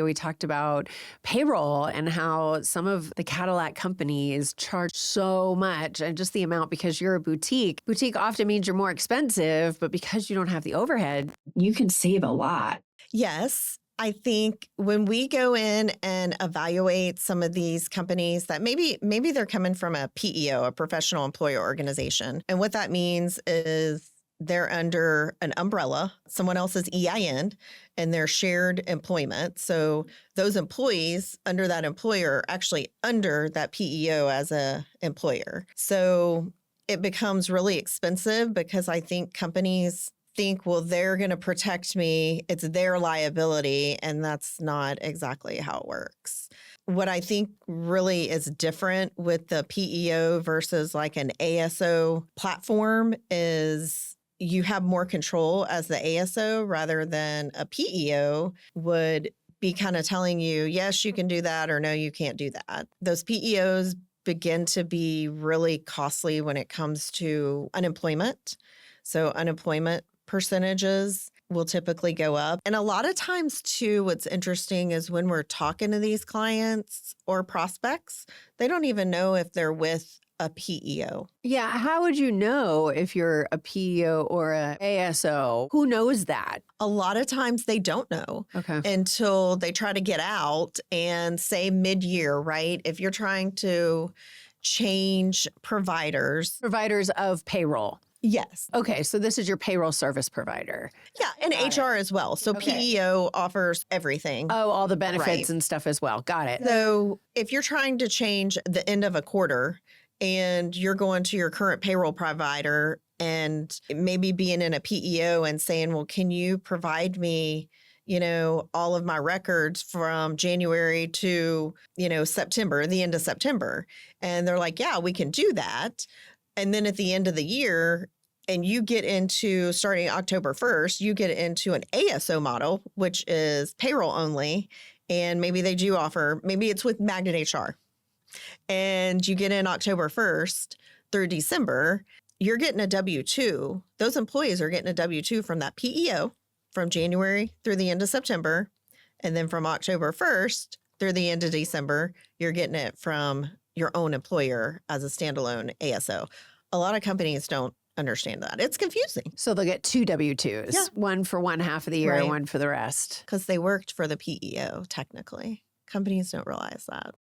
we talked about payroll and how some of the Cadillac companies charge so much and just the amount because you're a boutique. Boutique often means you're more expensive, but because you don't have the overhead, you can save a lot. Yes. I think when we go in and evaluate some of these companies that maybe they're coming from a PEO, a professional employer organization. And what that means is they're under an umbrella, someone else's EIN, and they're shared employment. So those employees under that employer are actually under that PEO as a employer. So it becomes really expensive because I think companies think, well, they're going to protect me. It's their liability. And that's not exactly how it works. What I think really is different with the PEO versus like an ASO platform is you have more control as the ASO rather than a PEO would be kind of telling you, yes, you can do that, or no, you can't do that. Those PEOs begin to be really costly when it comes to unemployment. So unemployment percentages will typically go up. And a lot of times too, what's interesting is when we're talking to these clients or prospects, they don't even know if they're with a PEO. Yeah. How would you know if you're a PEO or a ASO? Who knows that? A lot of times they don't know until they try to get out and say mid-year, right? If you're trying to change providers of payroll. Yes. Okay, so this is your payroll service provider. Yeah, and HR as well. So PEO offers everything. Oh, all the benefits and stuff as well. Got it. So if you're trying to change the end of a quarter and you're going to your current payroll provider and maybe being in a PEO and saying, well, can you provide me, all of my records from January to, September, the end of September? And they're like, yeah, we can do that. And then at the end of the year, and you get into starting October 1st, you get into an ASO model, which is payroll only. And maybe they do offer, maybe it's with Magnet HR. And you get in October 1st through December, you're getting a W-2. Those employees are getting a W-2 from that PEO from January through the end of September. And then from October 1st through the end of December, you're getting it from your own employer as a standalone ASO. A lot of companies don't understand that. It's confusing. So they'll get two W-2s, one for one half of the year, one for the rest. Because they worked for the PEO, technically. Companies don't realize that.